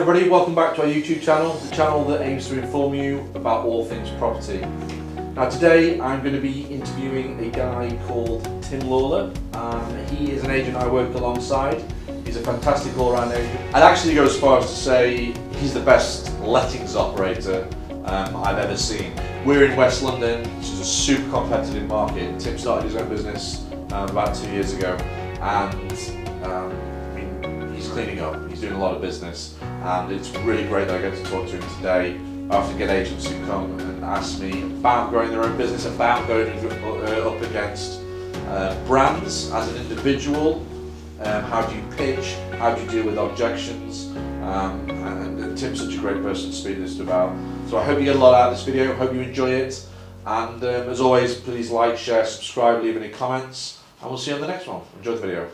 everybody, welcome back to our YouTube channel, the channel that aims to inform you about all things property. Now today I'm going to be interviewing a guy called Tim Lawler. He is an agent I work alongside. He's a fantastic all-round agent. I'd actually go as far as to say he's the best lettings operator I've ever seen. We're in West London, which is a super competitive market. Tim started his own business about 2 years ago, and he's cleaning up. He's doing a lot of business, and it's really great that I get to talk to him today. I often get agents who come and ask me about growing their own business, about going up against brands as an individual. How do you pitch? How do you deal with objections? And Tim's such a great person to speak this about. So I hope you get a lot out of this video. I hope you enjoy it. And as always, please like, share, subscribe, leave any comments, and we'll see you on the next one. Enjoy the video.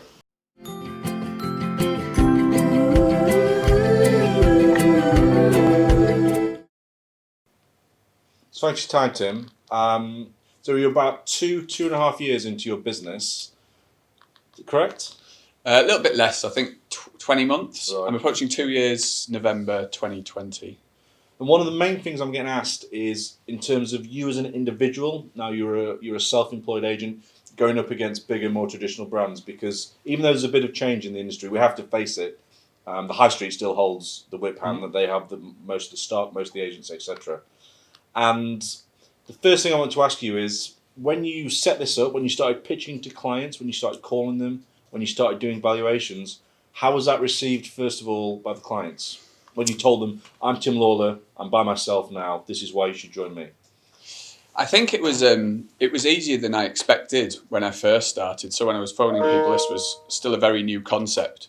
So thanks for your time, Tim. So you're about two and a half years into your business, is it correct? A little bit less, I think 20 months. Right. I'm approaching 2 years, November 2020. And one of the main things I'm getting asked is in terms of you as an individual. Now you're a self-employed agent going up against bigger, more traditional brands, because even though there's a bit of change in the industry, we have to face it. The high street still holds the whip hand that they have most of the stock, most of the agents, etc. And the first thing I want to ask you is, when you set this up, when you started pitching to clients, when you started calling them, when you started doing valuations, how was that received, first of all, by the clients? When you told them, I'm Tim Lawler, I'm by myself now, this is why you should join me. I think it was easier than I expected when I first started. So when I was phoning people, this was still a very new concept.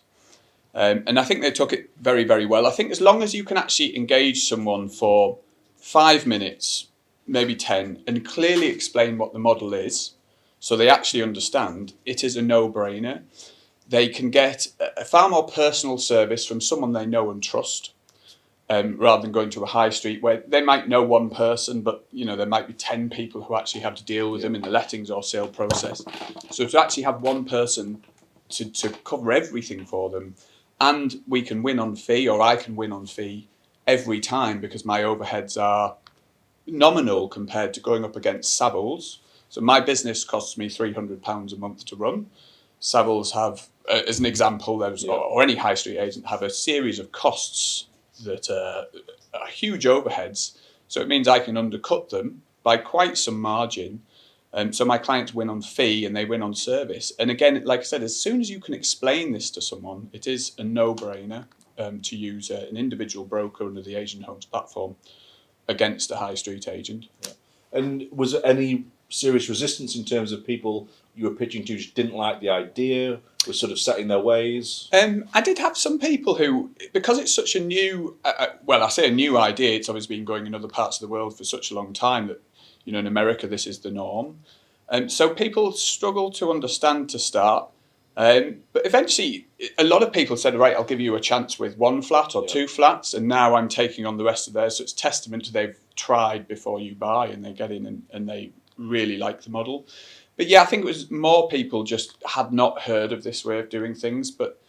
And I think they took it very, very well. I think as long as you can actually engage someone for 5 minutes, maybe 10, and clearly explain what the model is, so they actually understand, it is a no-brainer. They can get a far more personal service from someone they know and trust, rather than going to a high street where they might know one person, but there might be 10 people who actually have to deal with them in the lettings or sale process. So to actually have one person to cover everything for them, and we can win on fee, or I can win on fee every time, because my overheads are nominal compared to going up against Savills. So my business costs me £300 a month to run. Savills have, as an example, or any high street agent, have a series of costs that are huge overheads. So it means I can undercut them by quite some margin. So my clients win on fee and they win on service. And again, like I said, as soon as you can explain this to someone, it is a no-brainer to use an individual broker under the Agent Homes platform against a high street agent. Yeah. And was there any serious resistance in terms of people you were pitching to just didn't like the idea, were sort of set in their ways? I did have some people who, because it's such a new, I say a new idea, it's obviously been going in other parts of the world for such a long time that, in America this is the norm. So people struggle to understand to start. But eventually, a lot of people said, right, I'll give you a chance with one flat or two flats, and now I'm taking on the rest of theirs. So it's testament to they've tried before you buy, and they get in and they really like the model. But yeah, I think it was more people just had not heard of this way of doing things. But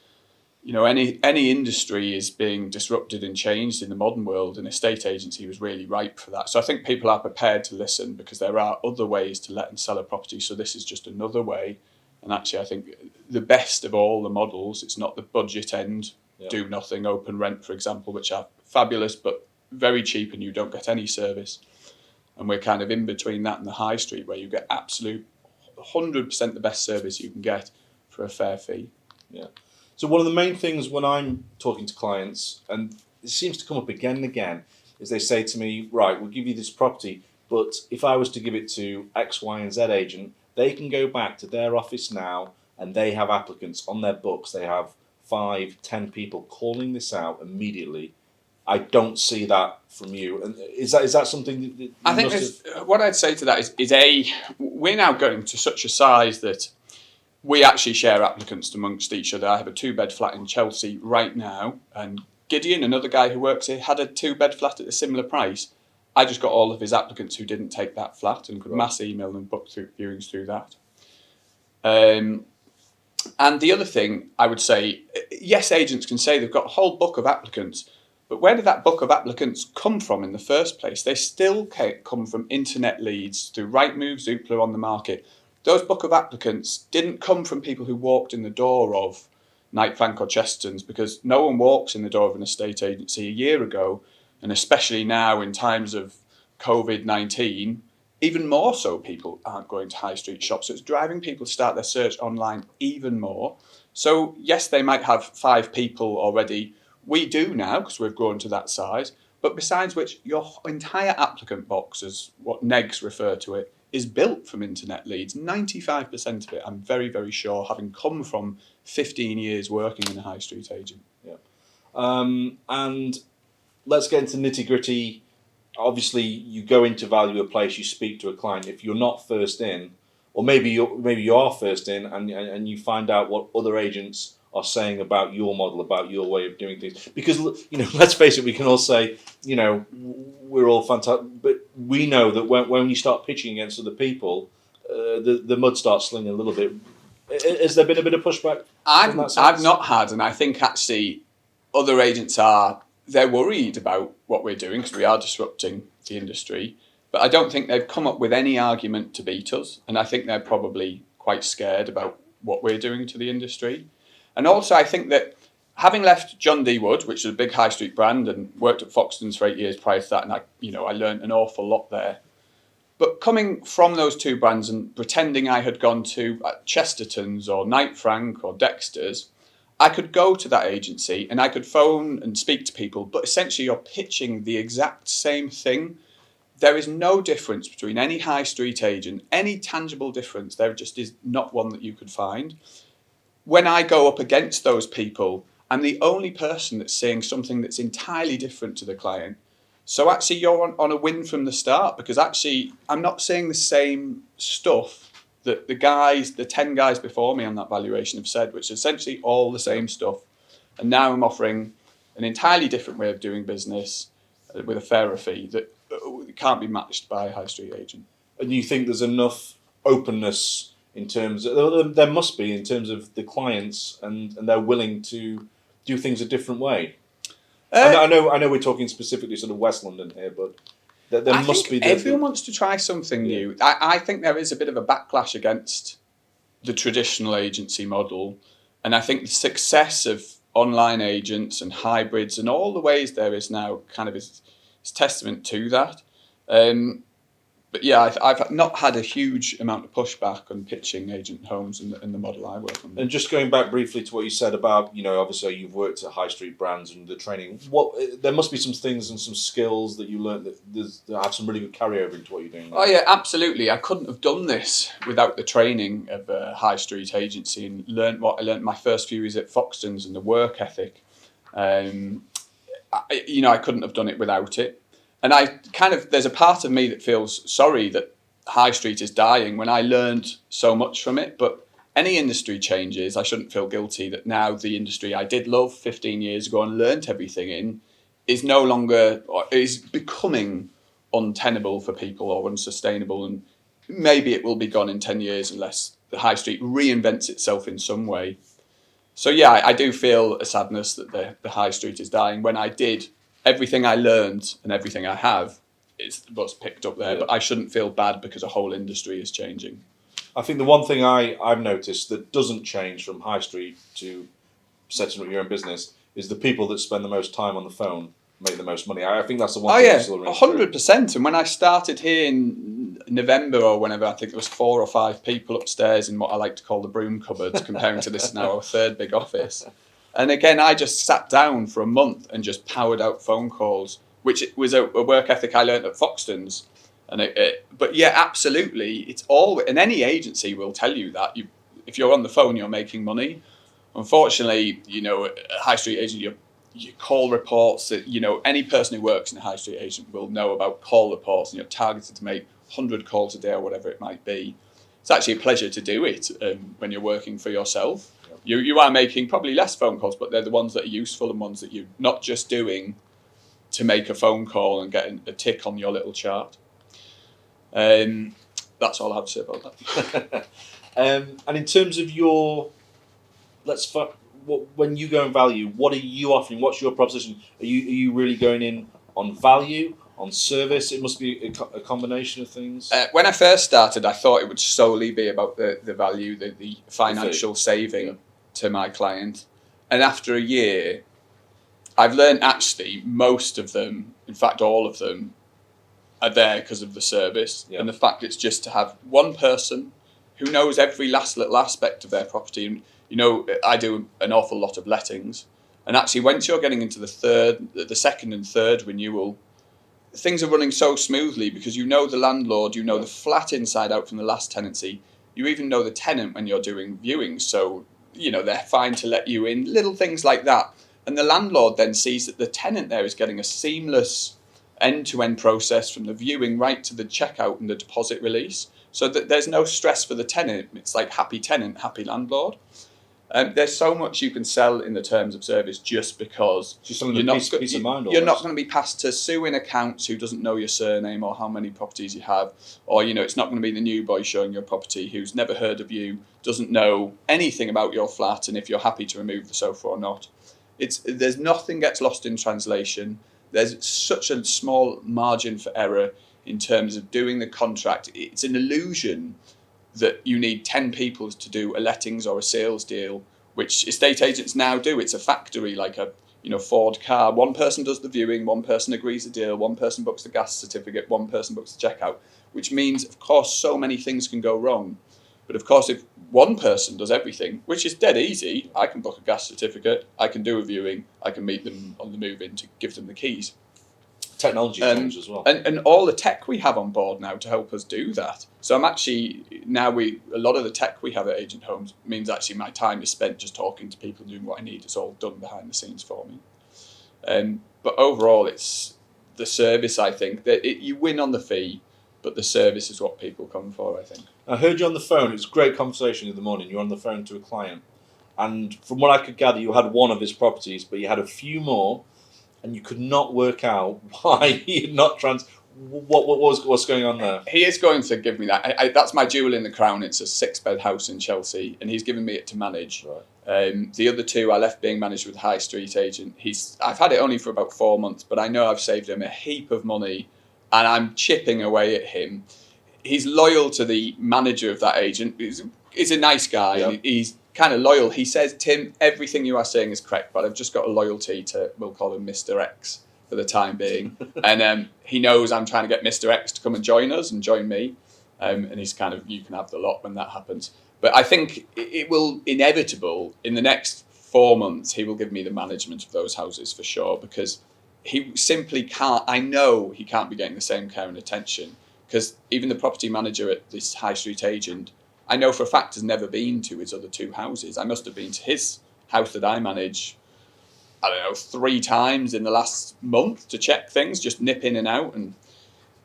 any industry is being disrupted and changed in the modern world, and estate agency was really ripe for that. So I think people are prepared to listen, because there are other ways to let and sell a property. So this is just another way. And actually, I think the best of all the models, it's not the budget end, do nothing, open rent, for example, which are fabulous, but very cheap and you don't get any service. And we're kind of in between that and the high street, where you get absolute 100% the best service you can get for a fair fee. Yeah. So one of the main things when I'm talking to clients, and it seems to come up again and again, is they say to me, right, we'll give you this property, but if I was to give it to X, Y, and Z agent, they can go back to their office now and they have applicants on their books. They have 5, 10 people calling this out immediately. I don't see that from you. And is that something that you I think what I'd say to that is we're now going to such a size that we actually share applicants amongst each other. I have a 2-bed flat in Chelsea right now, and Gideon, another guy who works here, had a 2-bed flat at a similar price. I just got all of his applicants who didn't take that flat and could mass email and book through viewings through that. And the other thing I would say, yes, agents can say they've got a whole book of applicants, But where did that book of applicants come from in the first place? They still come from internet leads through Rightmove, Zoopla on the market. Those book of applicants didn't come from people who walked in the door of Knight Frank or Chesterton's, because no one walks in the door of an estate agency a year ago, and especially now in times of COVID-19, even more so people aren't going to high street shops. So it's driving people to start their search online even more. So yes, they might have 5 people already. We do now, because we've grown to that size. But besides which, your entire applicant box, as what negs refer to it, is built from internet leads. 95% of it, I'm very, very sure, having come from 15 years working in a high street agent. Yeah. And let's get into nitty gritty. Obviously, you go into value a place, you speak to a client. If you're not first in, or maybe you are first in, and you find out what other agents are saying about your model, about your way of doing things. Because, let's face it, we can all say, we're all fantastic, but we know that when you start pitching against other people, the mud starts slinging a little bit. Has there been a bit of pushback? I've not had, and I think actually other agents they're worried about what we're doing because we are disrupting the industry, but I don't think they've come up with any argument to beat us, and I think they're probably quite scared about what we're doing to the industry. And also I think that having left John D. Wood, which is a big high street brand, and worked at Foxtons for 8 years prior to that, and I learned an awful lot there. But coming from those 2 brands and pretending I had gone to Chesterton's or Knight Frank or Dexter's, I could go to that agency and I could phone and speak to people, but essentially you're pitching the exact same thing. There is no difference between any high street agent, any tangible difference. There just is not one that you could find. When I go up against those people, I'm the only person that's saying something that's entirely different to the client. So actually you're on a win from the start, because actually I'm not saying the same stuff that the 10 guys before me on that valuation have said, which is essentially all the same stuff. And now I'm offering an entirely different way of doing business with a fairer fee that can't be matched by a high street agent. And you think there's enough openness in terms of, there must be, in terms of the clients, and they're willing to do things a different way? I know we're talking specifically sort of West London here, but there must be. Everyone wants to try something new. I think there is a bit of a backlash against the traditional agency model, and I think the success of online agents and hybrids and all the ways there is now kind of is testament to that. But yeah, I've not had a huge amount of pushback on pitching agent homes in the model I work on. And just going back briefly to what you said about, obviously you've worked at high street brands and the training. There must be some things and some skills that you learned that have some really good carryover into what you're doing now. Oh yeah, absolutely. I couldn't have done this without the training of a high street agency, and learned what I learned my first few years at Foxtons, and the work ethic. I couldn't have done it without it. And there's a part of me that feels sorry that high street is dying when I learned so much from it. But any industry changes, I shouldn't feel guilty that now the industry I did love 15 years ago and learnt everything in is no longer, or is becoming untenable for people or unsustainable. And maybe it will be gone in 10 years unless the high street reinvents itself in some way. So yeah, I do feel a sadness that the high street is dying when I did. Everything I learned and everything I have was picked up there, yeah. But I shouldn't feel bad because a whole industry is changing. I think the one thing I've noticed that doesn't change from high street to setting up your own business is the people that spend the most time on the phone make the most money. I think that's the one thing. Oh yeah, 100%. And when I started here in November or whenever, I think there was 4 or 5 people upstairs in what I like to call the broom cupboards, comparing to this now our 3rd big office. And again, I just sat down for a month and just powered out phone calls, which was a work ethic I learned at Foxtons. And but yeah, absolutely, it's all. And any agency will tell you that if you're on the phone, you're making money. Unfortunately, a high street agent, your call reports that any person who works in a high street agent will know about call reports, and you're targeted to make 100 calls a day or whatever it might be. It's actually a pleasure to do it when you're working for yourself. You are making probably less phone calls, but they're the ones that are useful and ones that you're not just doing to make a phone call and get a tick on your little chart. That's all I have to say about that. And in terms of your, when you go in value, what are you offering? What's your proposition? Are you really going in on value, on service? It must be a combination of things. When I first started, I thought it would solely be about the value, the financial saving to my client. And after a year, I've learned actually most of them, in fact all of them, are there because of the service and the fact it's just to have one person who knows every last little aspect of their property. And I do an awful lot of lettings, and actually once you're getting into the second and third renewal, things are running so smoothly because you know the landlord, you know the flat inside out from the last tenancy, you even know the tenant when you're doing viewings, so they're fine to let you in, little things like that. And the landlord then sees that the tenant there is getting a seamless end-to-end process from the viewing right to the checkout and the deposit release, so that there's no stress for the tenant. It's like happy tenant, happy landlord. There's so much you can sell in the terms of service just because you're not peace of mind. You're not going to be passed to Sue in accounts who doesn't know your surname or how many properties you have, or it's not going to be the new boy showing your property who's never heard of you, doesn't know anything about your flat, and if you're happy to remove the sofa or not. There's nothing gets lost in translation. There's such a small margin for error in terms of doing the contract. It's an illusion that you need 10 people to do a lettings or a sales deal, which estate agents now do. It's a factory, like a Ford car. One person does the viewing, one person agrees the deal, one person books the gas certificate, one person books the checkout, which means, of course, so many things can go wrong. But of course, if one person does everything, which is dead easy, I can book a gas certificate, I can do a viewing, I can meet them on the move in to give them the keys. Technology change as well. And all the tech we have on board now to help us do that. So I'm actually, a lot of the tech we have at Agent Homes means actually my time is spent just talking to people, doing what I need. It's all done behind the scenes for me. But overall, it's the service, I think, that you win on the fee, but the service is what people come for, I think. I heard you on the phone. It was a great conversation in the morning. You were on the phone to a client. And from what I could gather, you had one of his properties, but you had a few more, and you could not work out why he had not what's going on there. He is going to give me that. That's my jewel in the crown. It's a 6-bed house in Chelsea, and he's given me it to manage. Right. The other two I left being managed with a high street agent. I've had it only for about 4 months, but I know I've saved him a heap of money, and I'm chipping away at him. He's loyal to the manager of that agent. He's a nice guy. Yep. And he's kind of loyal. He says, Tim, everything you are saying is correct, but I've just got a loyalty to, we'll call him Mr. X for the time being. And he knows I'm trying to get Mr. X to come and join us and join me. And he's kind of, you can have the lot when that happens. But I think it will inevitable, in the next 4 months, he will give me the management of those houses for sure, because he simply can't, I know he can't be getting the same care and attention, because even the property manager at this high street agent, I know for a fact has never been to his other 2 houses. I must have been to his house that I manage, 3 times in the last month to check things, just nip in and out. And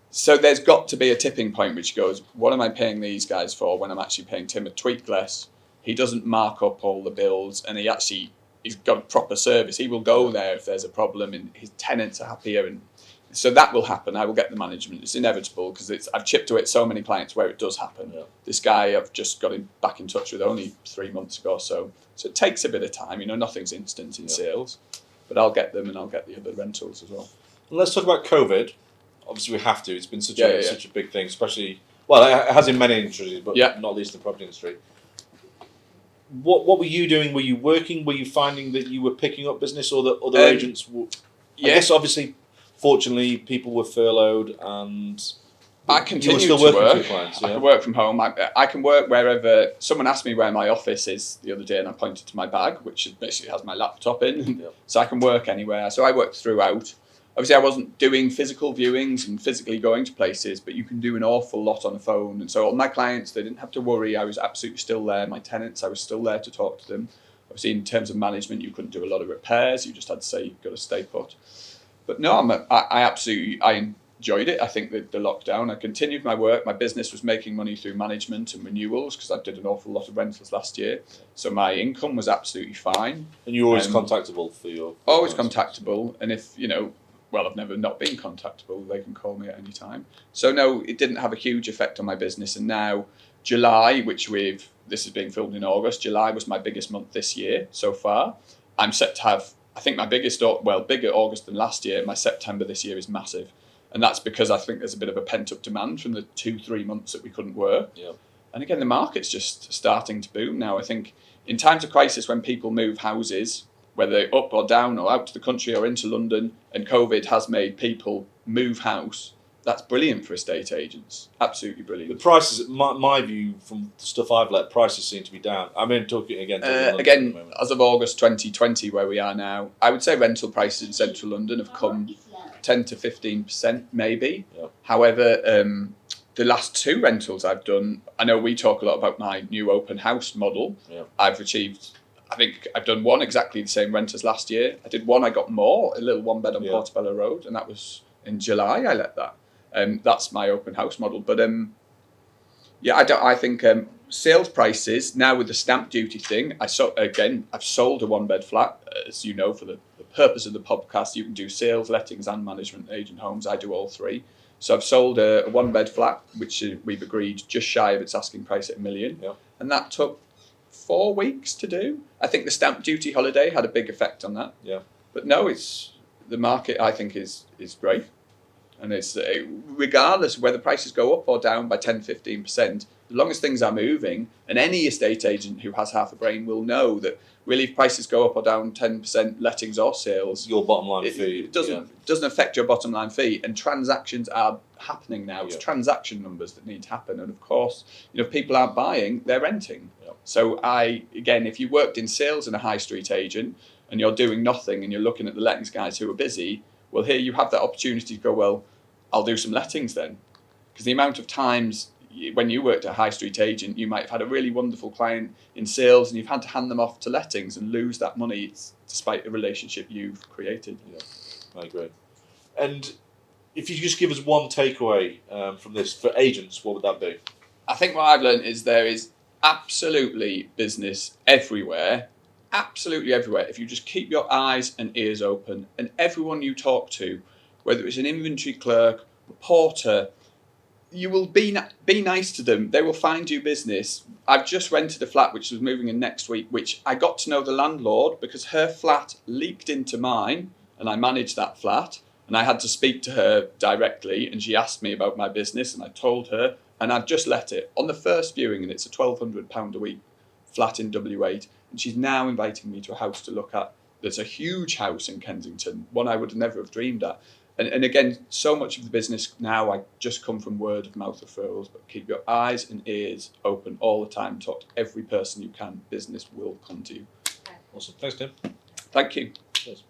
so there's got to be a tipping point which goes, what am I paying these guys for when I'm actually paying Tim a tweak less? He doesn't mark up all the bills, and he's got proper service. He will go there if there's a problem and his tenants are happier, and so that will happen. I will get the management. It's inevitable because I've chipped away at so many clients where it does happen. Yeah. This guy I've just got him back in touch with only 3 months ago or so. So it takes a bit of time. Nothing's instant in sales, but I'll get them and I'll get the other rentals as well. And let's talk about COVID. Obviously, we have to. It's been such a big thing, especially, well, it has in many industries, but not least in the property industry. What were you doing? Were you working? Were you finding that you were picking up business, or that other agents were? I guess, obviously, fortunately, people were furloughed, and I continue still to working work. for your clients. I can work from home. I can work wherever. Someone asked me where my office is the other day, and I pointed to my bag, which basically has my laptop in. So I can work anywhere. So I work throughout. Obviously, I wasn't doing physical viewings and physically going to places, but you can do an awful lot on the phone. And so all my clients, they didn't have to worry. I was absolutely still there. My tenants, I was still there to talk to them. Obviously, in terms of management, you couldn't do a lot of repairs. You just had to say you've got to stay put. But no, I enjoyed it. I think that the lockdown, I continued my work. My business was making money through management and renewals because I did an awful lot of rentals last year. So my income was absolutely fine. And you're always contactable for your... Always contactable. And if, well, I've never not been contactable. They can call me at any time. So no, it didn't have a huge effect on my business. And now July, which we've this is being filmed in August. July was my biggest month this year so far. I'm set to have, I think, my bigger August than last year. My September this year is massive. And that's because I think there's a bit of a pent-up demand from the 2-3 months that we couldn't work. Yeah. And again, the market's just starting to boom now. I think in times of crisis, when people move houses, whether up or down or out to the country or into London, and COVID has made people move house, that's brilliant for estate agents. Absolutely brilliant. The prices, my view from the stuff I've let, prices seem to be down. I mean, talking again as of August 2020, where we are now, I would say rental prices in central London have come 10 to 15% maybe. Yep. However, the last 2 rentals I've done, I know we talk a lot about my new open house model. Yep. I've achieved, I think I've done one exactly the same rent as last year. I did one, I got more, a little 1 bed on Portobello Road, and that was in July I let that. That's my open house model. But I think sales prices now with the stamp duty thing. I've sold a 1 bed flat, as you know, for the purpose of the podcast. You can do sales, lettings, and management agent homes. I do all 3. So I've sold a 1 bed flat, which we've agreed just shy of its asking price at $1 million, and that took 4 weeks to do. I think the stamp duty holiday had a big effect on that. Yeah. But no, it's the market. I think is great. And it's regardless of whether prices go up or down by 10, 15%, as long as things are moving, and any estate agent who has half a brain will know that really if prices go up or down 10%, lettings or sales, your bottom line fee it doesn't affect your bottom line fee. And transactions are happening now. It's transaction numbers that need to happen. And of course, if people aren't buying, they're renting. Yeah. So if you worked in sales in a high street agent and you're doing nothing and you're looking at the lettings guys who are busy, well, here you have that opportunity to go, well, I'll do some lettings then. Because the amount of times when you worked at a high street agent, you might have had a really wonderful client in sales and you've had to hand them off to lettings and lose that money despite the relationship you've created. Yeah, I agree. And if you could just give us one takeaway from this for agents, what would that be? I think what I've learned is there is absolutely business everywhere. Absolutely everywhere. If you just keep your eyes and ears open, and everyone you talk to, whether it's an inventory clerk, reporter, you will be nice to them. They will find you business. I've just rented a flat which was moving in next week, which I got to know the landlord because her flat leaked into mine and I managed that flat and I had to speak to her directly and she asked me about my business and I told her and I've just let it on the first viewing and it's a £1,200 a week flat in W8 and she's now inviting me to a house to look at. There's a huge house in Kensington, one I would never have dreamed at. And again, so much of the business now, I just come from word of mouth referrals, but keep your eyes and ears open all the time. Talk to every person you can. Business will come to you. Awesome. Thanks, Tim. Thank you. Cheers.